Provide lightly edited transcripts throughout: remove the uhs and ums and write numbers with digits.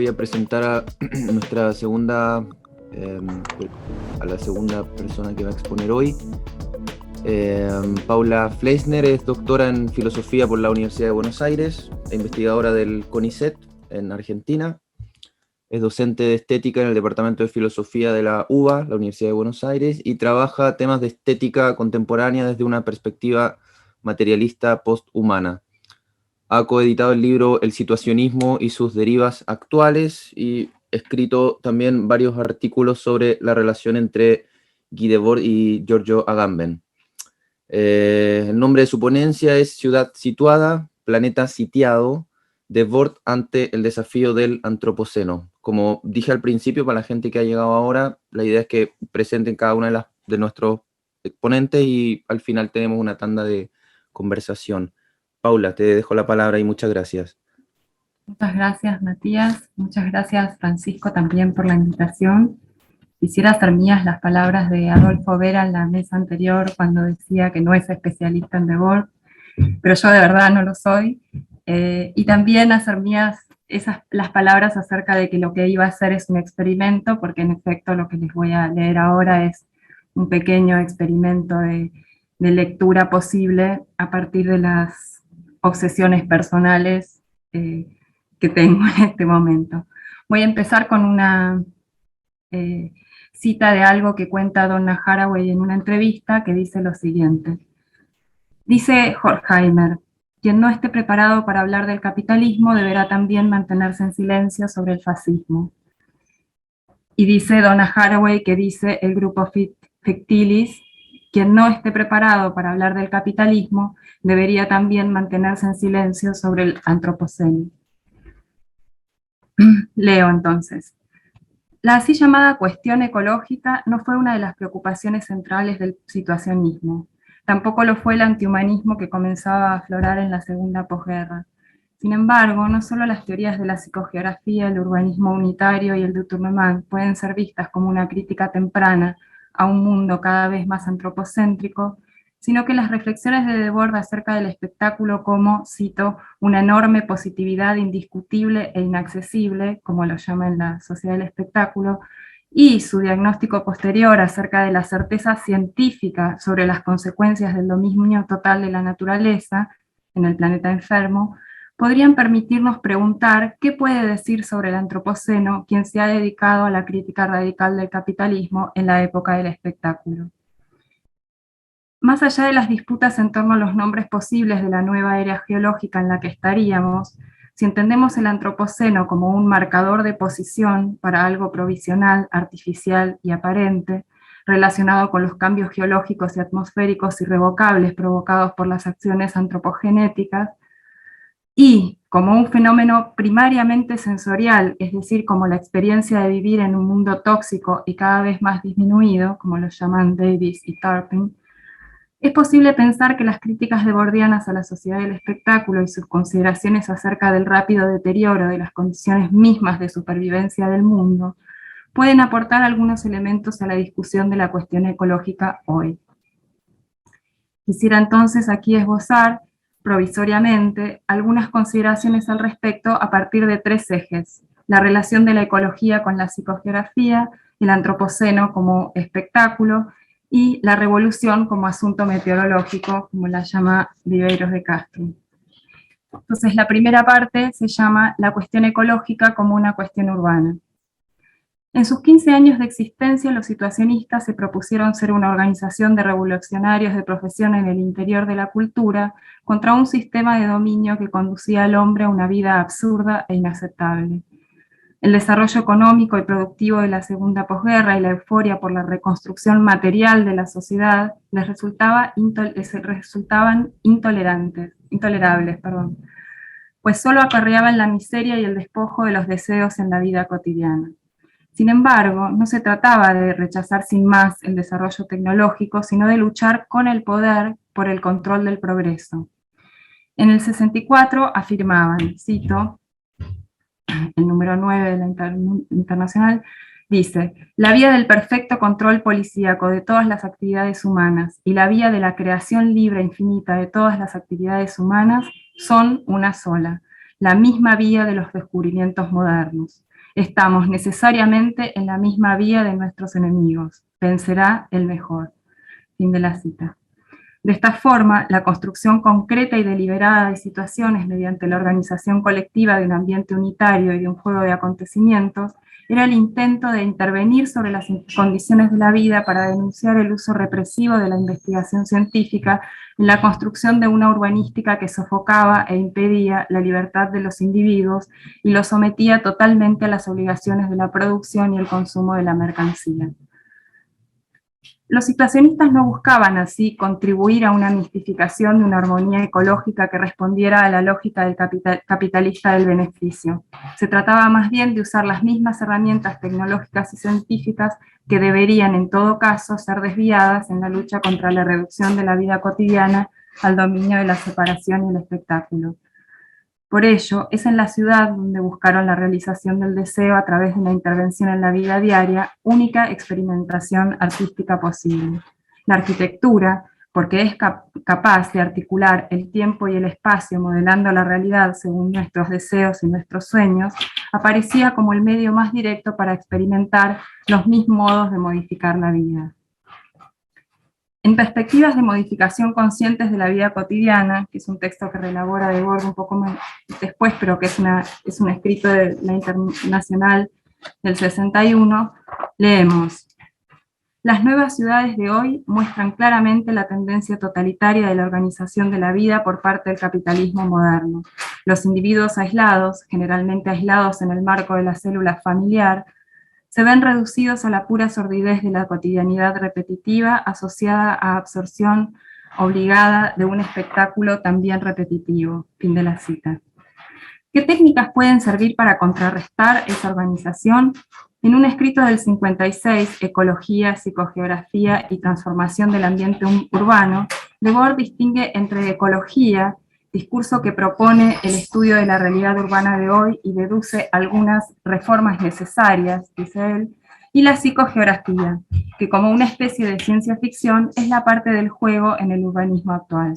voy a presentar a nuestra segunda, a la segunda persona que va a exponer hoy. Paula Fleissner es doctora en filosofía por la Universidad de Buenos Aires, e investigadora del CONICET en Argentina. Es docente de estética en el Departamento de Filosofía de la UBA, la Universidad de Buenos Aires, y trabaja temas de estética contemporánea desde una perspectiva materialista posthumana. Ha coeditado el libro El situacionismo y sus derivas actuales y escrito también varios artículos sobre la relación entre Guy Debord y Giorgio Agamben. El nombre de su ponencia es Ciudad situada, planeta sitiado, Debord ante el desafío del antropoceno. Como dije al principio, para la gente que ha llegado ahora, la idea es que presenten cada una de nuestros exponentes y al final tenemos una tanda de conversación. Paula, te dejo la palabra y muchas gracias. Muchas gracias, Matías. Muchas gracias, Francisco, también por la invitación. Quisiera hacer mías las palabras de Adolfo Vera en la mesa anterior cuando decía que no es especialista en Debord, pero yo de verdad no lo soy. Y también hacer mías las palabras acerca de que lo que iba a hacer es un experimento, porque en efecto lo que les voy a leer ahora es un pequeño experimento de lectura posible a partir de las obsesiones personales que tengo en este momento. Voy a empezar con una cita de algo que cuenta Donna Haraway en una entrevista que dice lo siguiente. Dice Horkheimer, quien no esté preparado para hablar del capitalismo deberá también mantenerse en silencio sobre el fascismo. Y dice Donna Haraway, que dice el grupo Fictilis, quien no esté preparado para hablar del capitalismo debería también mantenerse en silencio sobre el antropoceno. Leo entonces. La así llamada cuestión ecológica no fue una de las preocupaciones centrales del situacionismo. Tampoco lo fue el antihumanismo que comenzaba a aflorar en la segunda posguerra. Sin embargo, no solo las teorías de la psicogeografía, el urbanismo unitario y el de Tournemont pueden ser vistas como una crítica temprana a un mundo cada vez más antropocéntrico, sino que las reflexiones de Debord acerca del espectáculo como, cito, una enorme positividad indiscutible e inaccesible, como lo llama en la Sociedad del Espectáculo, y su diagnóstico posterior acerca de la certeza científica sobre las consecuencias del dominio total de la naturaleza en el planeta enfermo, podrían permitirnos preguntar qué puede decir sobre el antropoceno quien se ha dedicado a la crítica radical del capitalismo en la época del espectáculo. Más allá de las disputas en torno a los nombres posibles de la nueva era geológica en la que estaríamos, si entendemos el antropoceno como un marcador de posición para algo provisional, artificial y aparente, relacionado con los cambios geológicos y atmosféricos irrevocables provocados por las acciones antropogenéticas, y como un fenómeno primariamente sensorial, es decir, como la experiencia de vivir en un mundo tóxico y cada vez más disminuido, como lo llaman Davis y Turpin, es posible pensar que las críticas debordianas a la sociedad del espectáculo y sus consideraciones acerca del rápido deterioro de las condiciones mismas de supervivencia del mundo pueden aportar algunos elementos a la discusión de la cuestión ecológica hoy. Quisiera entonces aquí esbozar, provisoriamente, algunas consideraciones al respecto a partir de tres ejes: la relación de la ecología con la psicogeografía, el antropoceno como espectáculo, y la revolución como asunto meteorológico, como la llama Viveiros de Castro. Entonces, la primera parte se llama la cuestión ecológica como una cuestión urbana. En sus 15 años de existencia, los situacionistas se propusieron ser una organización de revolucionarios de profesión en el interior de la cultura contra un sistema de dominio que conducía al hombre a una vida absurda e inaceptable. El desarrollo económico y productivo de la segunda posguerra y la euforia por la reconstrucción material de la sociedad les resultaban intolerables, pues solo acarreaban la miseria y el despojo de los deseos en la vida cotidiana. Sin embargo, no se trataba de rechazar sin más el desarrollo tecnológico, sino de luchar con el poder por el control del progreso. En el 64 afirmaban, cito, el número 9 de la Internacional, dice: la vía del perfecto control policíaco de todas las actividades humanas y la vía de la creación libre e infinita de todas las actividades humanas son una sola, la misma vía de los descubrimientos modernos. Estamos necesariamente en la misma vía de nuestros enemigos. Vencerá el mejor. Fin de la cita. De esta forma, la construcción concreta y deliberada de situaciones mediante la organización colectiva de un ambiente unitario y de un juego de acontecimientos era el intento de intervenir sobre las condiciones de la vida para denunciar el uso represivo de la investigación científica en la construcción de una urbanística que sofocaba e impedía la libertad de los individuos y los sometía totalmente a las obligaciones de la producción y el consumo de la mercancía. Los situacionistas no buscaban así contribuir a una mistificación de una armonía ecológica que respondiera a la lógica del capitalista del beneficio. Se trataba más bien de usar las mismas herramientas tecnológicas y científicas que deberían en todo caso ser desviadas en la lucha contra la reducción de la vida cotidiana al dominio de la separación y el espectáculo. Por ello, es en la ciudad donde buscaron la realización del deseo a través de una intervención en la vida diaria, única experimentación artística posible. La arquitectura, porque es capaz de articular el tiempo y el espacio modelando la realidad según nuestros deseos y nuestros sueños, aparecía como el medio más directo para experimentar los mismos modos de modificar la vida. En Perspectivas de modificación conscientes de la vida cotidiana, que es un texto que reelabora Debord un poco más después, pero que es un escrito de la Internacional del 61, leemos: las nuevas ciudades de hoy muestran claramente la tendencia totalitaria de la organización de la vida por parte del capitalismo moderno. Los individuos aislados, generalmente aislados en el marco de la célula familiar, se ven reducidos a la pura sordidez de la cotidianidad repetitiva asociada a absorción obligada de un espectáculo también repetitivo. Fin de la cita. ¿Qué técnicas pueden servir para contrarrestar esa organización? En un escrito del 56, Ecología, Psicogeografía y Transformación del Ambiente Urbano, Debord distingue entre ecología, discurso que propone el estudio de la realidad urbana de hoy y deduce algunas reformas necesarias, dice él, y la psicogeografía, que como una especie de ciencia ficción es la parte del juego en el urbanismo actual.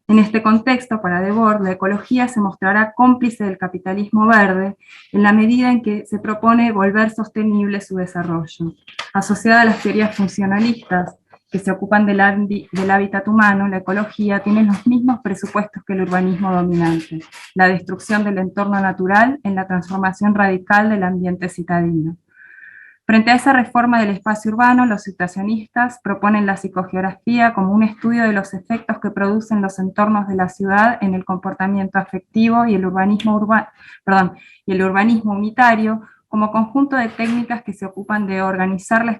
En este contexto, para Debord, la ecología se mostrará cómplice del capitalismo verde en la medida en que se propone volver sostenible su desarrollo. Asociada a las teorías funcionalistas que se ocupan del hábitat humano, la ecología tiene los mismos presupuestos que el urbanismo dominante: la destrucción del entorno natural en la transformación radical del ambiente citadino. Frente a esa reforma del espacio urbano, los situacionistas proponen la psicogeografía como un estudio de los efectos que producen los entornos de la ciudad en el comportamiento afectivo y el urbanismo unitario como conjunto de técnicas que se ocupan de organizar la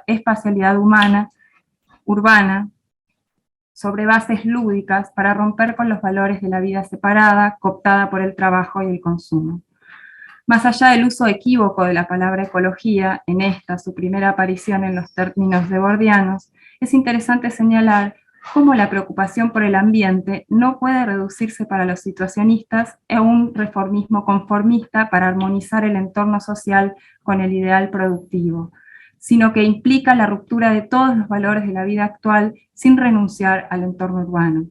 espacialidad urbana sobre bases lúdicas para romper con los valores de la vida separada, cooptada por el trabajo y el consumo. Más allá del uso equívoco de la palabra ecología, en esta, su primera aparición en los términos debordianos, es interesante señalar cómo la preocupación por el ambiente no puede reducirse para los situacionistas a un reformismo conformista para armonizar el entorno social con el ideal productivo, sino que implica la ruptura de todos los valores de la vida actual sin renunciar al entorno urbano.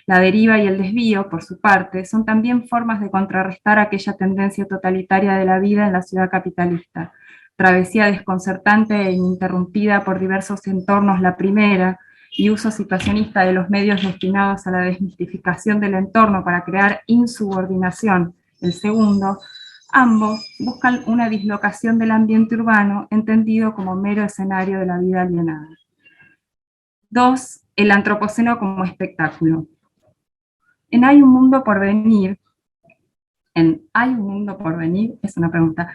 La deriva y el desvío, por su parte, son también formas de contrarrestar aquella tendencia totalitaria de la vida en la ciudad capitalista. Travesía desconcertante e ininterrumpida por diversos entornos, la primera, y uso situacionista de los medios destinados a la desmistificación del entorno para crear insubordinación, el segundo, ambos buscan una dislocación del ambiente urbano entendido como mero escenario de la vida alienada. 2. El antropoceno como espectáculo. En Hay un mundo por venir, es una pregunta,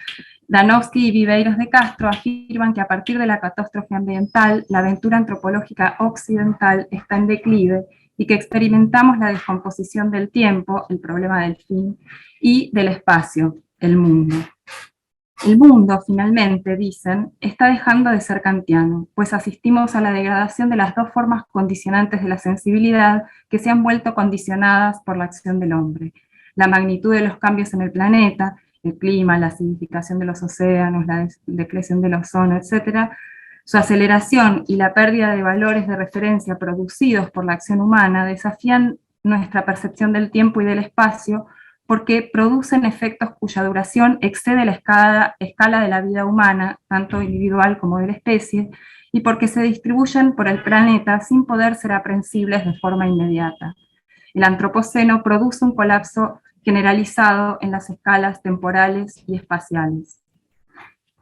Danowski y Viveiros de Castro afirman que a partir de la catástrofe ambiental, la aventura antropológica occidental está en declive y que experimentamos la descomposición del tiempo, el problema del fin, y del espacio, el mundo. El mundo, finalmente, dicen, está dejando de ser kantiano, pues asistimos a la degradación de las dos formas condicionantes de la sensibilidad que se han vuelto condicionadas por la acción del hombre. La magnitud de los cambios en el planeta, el clima, la acidificación de los océanos, la decreción del ozono, etc., su aceleración y la pérdida de valores de referencia producidos por la acción humana desafían nuestra percepción del tiempo y del espacio porque producen efectos cuya duración excede la escala de la vida humana, tanto individual como de la especie, y porque se distribuyen por el planeta sin poder ser aprehensibles de forma inmediata. El antropoceno produce un colapso generalizado en las escalas temporales y espaciales.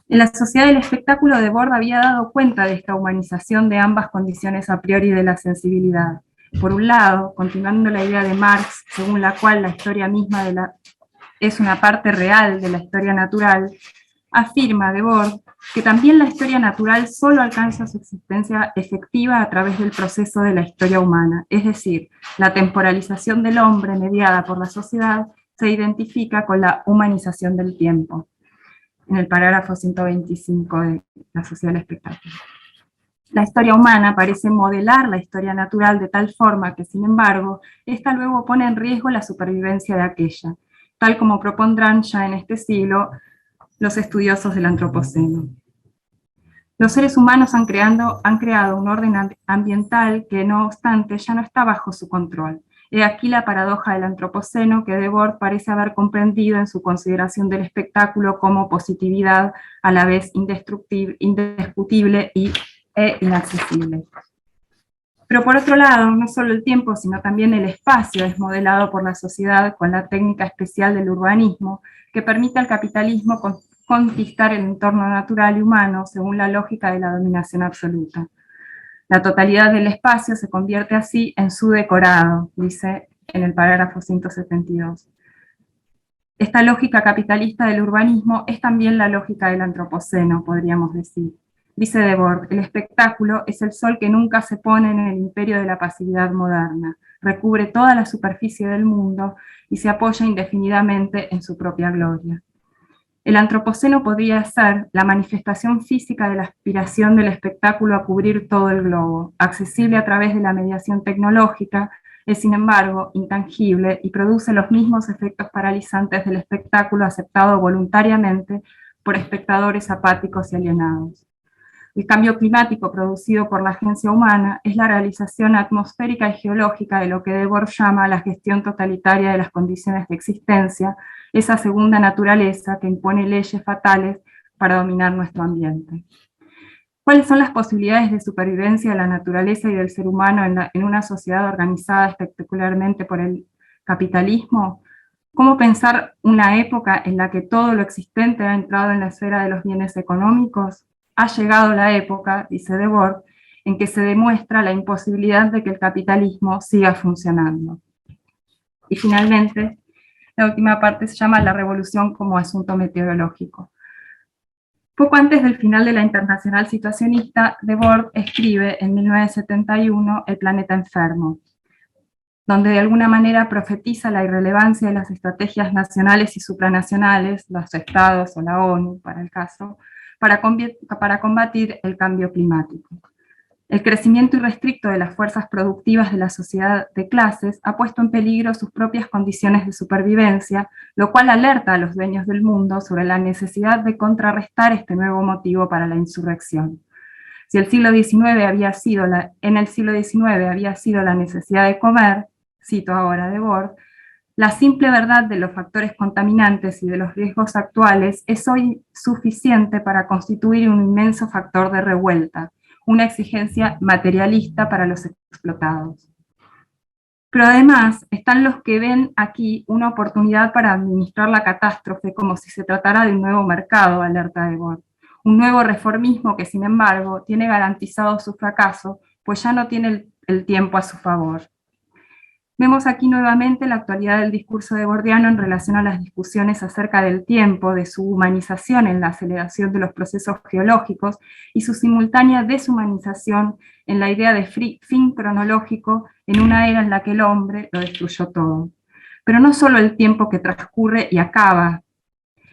En la sociedad del espectáculo, Debord había dado cuenta de esta humanización de ambas condiciones a priori de la sensibilidad. Por un lado, continuando la idea de Marx, según la cual la historia misma es una parte real de la historia natural, afirma Debord que también la historia natural solo alcanza su existencia efectiva a través del proceso de la historia humana, es decir, la temporalización del hombre mediada por la sociedad se identifica con la humanización del tiempo, en el parágrafo 125 de la sociedad del espectáculo. La historia humana parece modelar la historia natural de tal forma que, sin embargo, esta luego pone en riesgo la supervivencia de aquella, tal como propondrán ya en este siglo los estudiosos del antropoceno. Los seres humanos han creado un orden ambiental que, no obstante, ya no está bajo su control. He aquí la paradoja del antropoceno que Debord parece haber comprendido en su consideración del espectáculo como positividad a la vez indiscutible e inaccesible. Pero por otro lado, no solo el tiempo, sino también el espacio es modelado por la sociedad con la técnica especial del urbanismo que permite al capitalismo conquistar el entorno natural y humano según la lógica de la dominación absoluta. La totalidad del espacio se convierte así en su decorado, dice en el parágrafo 172. Esta lógica capitalista del urbanismo es también la lógica del antropoceno, podríamos decir. Dice Debord, el espectáculo es el sol que nunca se pone en el imperio de la pasividad moderna, recubre toda la superficie del mundo y se apoya indefinidamente en su propia gloria. El antropoceno podría ser la manifestación física de la aspiración del espectáculo a cubrir todo el globo, accesible a través de la mediación tecnológica, es sin embargo intangible y produce los mismos efectos paralizantes del espectáculo aceptado voluntariamente por espectadores apáticos y alienados. El cambio climático producido por la agencia humana es la realización atmosférica y geológica de lo que Debord llama la gestión totalitaria de las condiciones de existencia, esa segunda naturaleza que impone leyes fatales para dominar nuestro ambiente. ¿Cuáles son las posibilidades de supervivencia de la naturaleza y del ser humano en una sociedad organizada espectacularmente por el capitalismo? ¿Cómo pensar una época en la que todo lo existente ha entrado en la esfera de los bienes económicos? Ha llegado la época, dice Debord, en que se demuestra la imposibilidad de que el capitalismo siga funcionando. Y finalmente, la última parte se llama la revolución como asunto meteorológico. Poco antes del final de la Internacional Situacionista, Debord escribe en 1971 El planeta enfermo, donde de alguna manera profetiza la irrelevancia de las estrategias nacionales y supranacionales, los estados o la ONU, para el caso, para combatir el cambio climático. El crecimiento irrestricto de las fuerzas productivas de la sociedad de clases ha puesto en peligro sus propias condiciones de supervivencia, lo cual alerta a los dueños del mundo sobre la necesidad de contrarrestar este nuevo motivo para la insurrección. Si en el siglo XIX había sido la necesidad de comer, cito ahora Debord, la simple verdad de los factores contaminantes y de los riesgos actuales es hoy suficiente para constituir un inmenso factor de revuelta, una exigencia materialista para los explotados. Pero además están los que ven aquí una oportunidad para administrar la catástrofe como si se tratara de un nuevo mercado, alerta Debord. Un nuevo reformismo que, sin embargo, tiene garantizado su fracaso, pues ya no tiene el tiempo a su favor. Vemos aquí nuevamente la actualidad del discurso debordiano en relación a las discusiones acerca del tiempo, de su humanización en la aceleración de los procesos geológicos y su simultánea deshumanización en la idea de fin cronológico en una era en la que el hombre lo destruyó todo. Pero no solo el tiempo que transcurre y acaba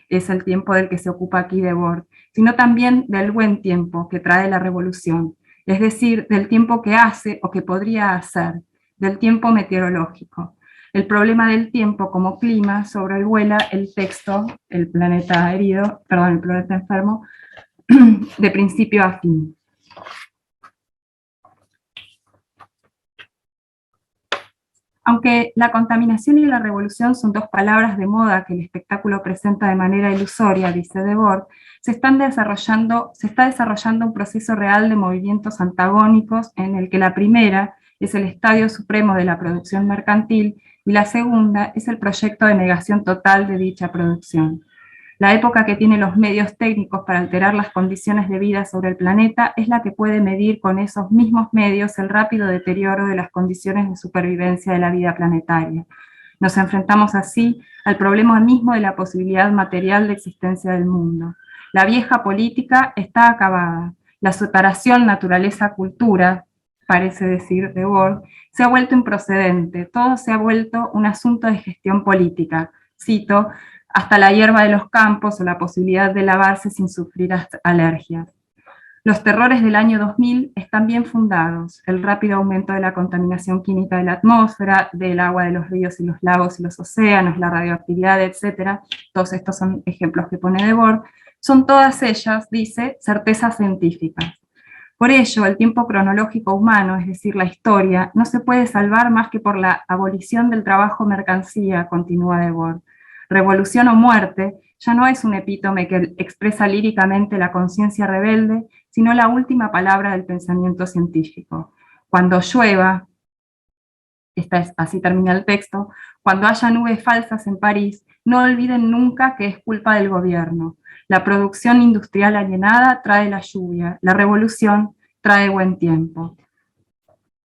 es el tiempo del que se ocupa aquí Debord, sino también del buen tiempo que trae la revolución, es decir, del tiempo que hace o que podría hacer, del tiempo meteorológico. El problema del tiempo como clima sobrevuela el texto, el planeta enfermo, de principio a fin. Aunque la contaminación y la revolución son dos palabras de moda que el espectáculo presenta de manera ilusoria, dice Debord, se está desarrollando un proceso real de movimientos antagónicos en el que la primera es el estadio supremo de la producción mercantil y la segunda es el proyecto de negación total de dicha producción. La época que tiene los medios técnicos para alterar las condiciones de vida sobre el planeta es la que puede medir con esos mismos medios el rápido deterioro de las condiciones de supervivencia de la vida planetaria. Nos enfrentamos así al problema mismo de la posibilidad material de existencia del mundo. La vieja política está acabada. La separación naturaleza-cultura, parece decir Debord, se ha vuelto improcedente. Todo se ha vuelto un asunto de gestión política. Cito, hasta la hierba de los campos o la posibilidad de lavarse sin sufrir alergias. Los terrores del año 2000 están bien fundados. El rápido aumento de la contaminación química de la atmósfera, del agua de los ríos y los lagos y los océanos, la radioactividad, etc. Todos estos son ejemplos que pone Debord. Son todas ellas, dice, certezas científicas. Por ello, el tiempo cronológico humano, es decir, la historia, no se puede salvar más que por la abolición del trabajo mercancía, continúa Debord. Revolución o muerte ya no es un epítome que expresa líricamente la conciencia rebelde, sino la última palabra del pensamiento científico. Cuando llueva, así termina el texto, cuando haya nubes falsas en París, no olviden nunca que es culpa del gobierno. La producción industrial alienada trae la lluvia, la revolución trae buen tiempo.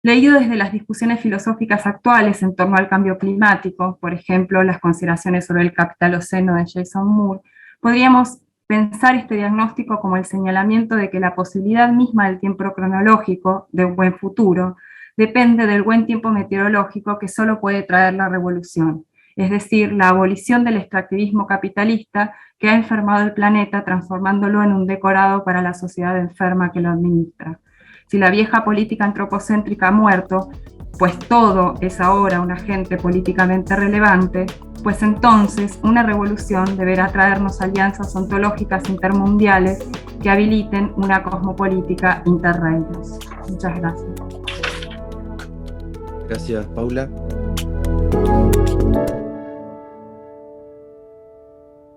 Leído desde las discusiones filosóficas actuales en torno al cambio climático, por ejemplo, las consideraciones sobre el capitaloceno de Jason Moore, podríamos pensar este diagnóstico como el señalamiento de que la posibilidad misma del tiempo cronológico, de un buen futuro, depende del buen tiempo meteorológico que solo puede traer la revolución, es decir, la abolición del extractivismo capitalista que ha enfermado el planeta transformándolo en un decorado para la sociedad enferma que lo administra. Si la vieja política antropocéntrica ha muerto, pues todo es ahora un agente políticamente relevante, pues entonces una revolución deberá traernos alianzas ontológicas intermundiales que habiliten una cosmopolítica interreinos. Muchas gracias. Gracias, Paula.